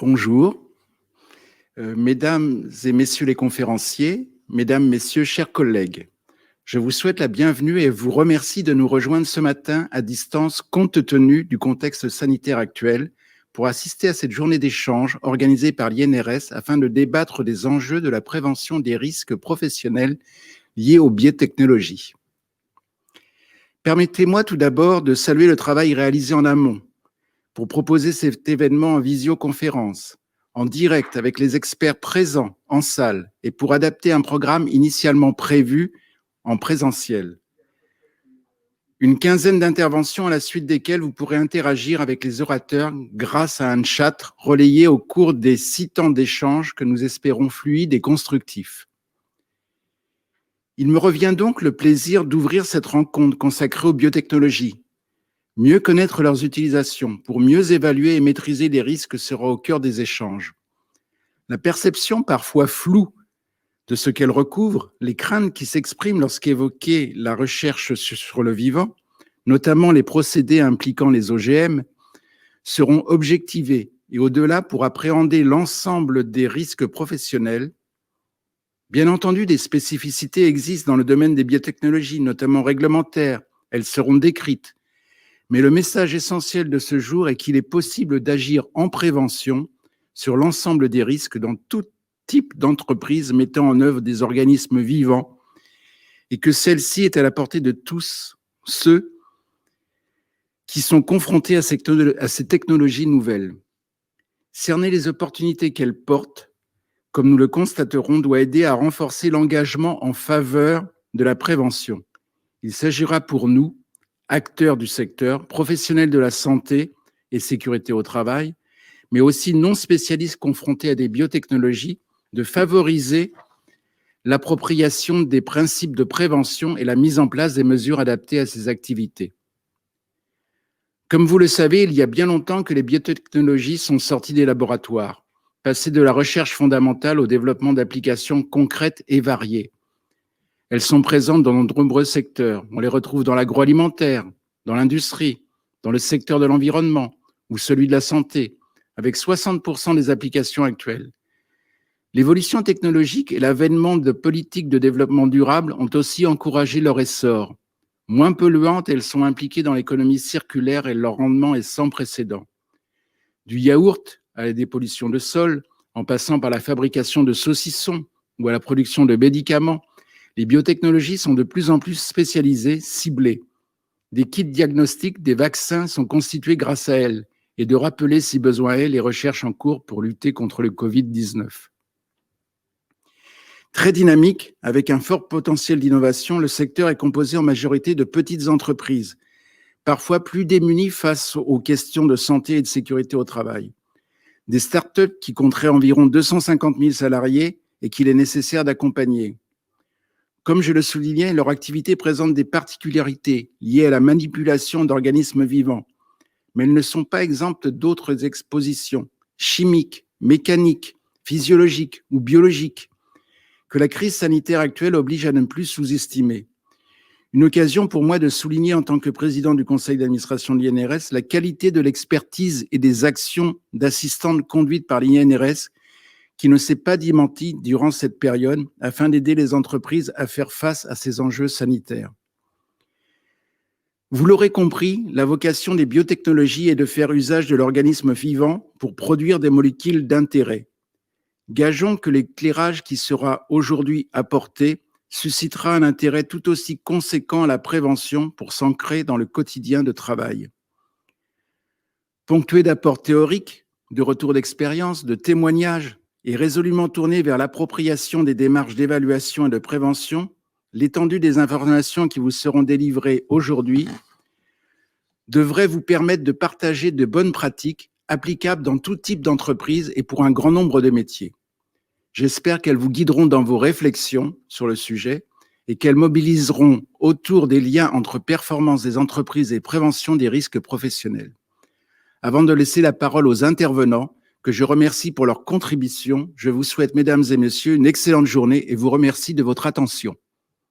Bonjour, mesdames et messieurs les conférenciers, mesdames, messieurs, chers collègues. Je vous souhaite la bienvenue et vous remercie de nous rejoindre ce matin à distance compte tenu du contexte sanitaire actuel pour assister à cette journée d'échange organisée par l'INRS afin de débattre des enjeux de la prévention des risques professionnels liés aux biotechnologies. Permettez-moi tout d'abord de saluer le travail réalisé en amont pour proposer cet événement en visioconférence, en direct avec les experts présents en salle et pour adapter un programme initialement prévu en présentiel. Une quinzaine d'interventions à la suite desquelles vous pourrez interagir avec les orateurs grâce à un chat relayé au cours des 6 temps d'échange que nous espérons fluides et constructifs. Il me revient donc le plaisir d'ouvrir cette rencontre consacrée aux biotechnologies. Mieux connaître leurs utilisations pour mieux évaluer et maîtriser les risques sera au cœur des échanges. La perception parfois floue de ce qu'elles recouvrent, les craintes qui s'expriment lorsqu'évoquée la recherche sur le vivant, notamment les procédés impliquant les OGM, seront objectivées et au-delà pour appréhender l'ensemble des risques professionnels. Bien entendu, des spécificités existent dans le domaine des biotechnologies, notamment réglementaires. Elles seront décrites. Mais le message essentiel de ce jour est qu'il est possible d'agir en prévention sur l'ensemble des risques dans tout type d'entreprise mettant en œuvre des organismes vivants et que celle-ci est à la portée de tous ceux qui sont confrontés à ces technologies nouvelles. Cerner les opportunités qu'elles portent, comme nous le constaterons, doit aider à renforcer l'engagement en faveur de la prévention. Il s'agira pour nous, acteurs du secteur, professionnels de la santé et sécurité au travail, mais aussi non spécialistes confrontés à des biotechnologies, de favoriser l'appropriation des principes de prévention et la mise en place des mesures adaptées à ces activités. Comme vous le savez, il y a bien longtemps que les biotechnologies sont sorties des laboratoires, passées de la recherche fondamentale au développement d'applications concrètes et variées. Elles sont présentes dans de nombreux secteurs. On les retrouve dans l'agroalimentaire, dans l'industrie, dans le secteur de l'environnement ou celui de la santé, avec 60% des applications actuelles. L'évolution technologique et l'avènement de politiques de développement durable ont aussi encouragé leur essor. Moins polluantes, elles sont impliquées dans l'économie circulaire et leur rendement est sans précédent. Du yaourt à la dépollution de sol, en passant par la fabrication de saucissons ou à la production de médicaments, les biotechnologies sont de plus en plus spécialisées, ciblées. Des kits diagnostiques, des vaccins sont constitués grâce à elles et de rappeler, si besoin est, les recherches en cours pour lutter contre le Covid-19. Très dynamique, avec un fort potentiel d'innovation, le secteur est composé en majorité de petites entreprises, parfois plus démunies face aux questions de santé et de sécurité au travail. Des startups qui compteraient environ 250 000 salariés et qu'il est nécessaire d'accompagner. Comme je le soulignais, leur activité présente des particularités liées à la manipulation d'organismes vivants, mais elles ne sont pas exemptes d'autres expositions chimiques, mécaniques, physiologiques ou biologiques que la crise sanitaire actuelle oblige à ne plus sous-estimer. Une occasion pour moi de souligner en tant que président du conseil d'administration de l'INRS la qualité de l'expertise et des actions d'assistantes conduites par l'INRS qui ne s'est pas démenti durant cette période afin d'aider les entreprises à faire face à ces enjeux sanitaires. Vous l'aurez compris, la vocation des biotechnologies est de faire usage de l'organisme vivant pour produire des molécules d'intérêt. Gageons que l'éclairage qui sera aujourd'hui apporté suscitera un intérêt tout aussi conséquent à la prévention pour s'ancrer dans le quotidien de travail. Ponctué d'apports théoriques, de retours d'expérience, de témoignages et résolument tourné vers l'appropriation des démarches d'évaluation et de prévention, l'étendue des informations qui vous seront délivrées aujourd'hui devrait vous permettre de partager de bonnes pratiques applicables dans tout type d'entreprise et pour un grand nombre de métiers. J'espère qu'elles vous guideront dans vos réflexions sur le sujet et qu'elles mobiliseront autour des liens entre performance des entreprises et prévention des risques professionnels. Avant de laisser la parole aux intervenants, que je remercie pour leur contribution, je vous souhaite, mesdames et messieurs, une excellente journée et vous remercie de votre attention.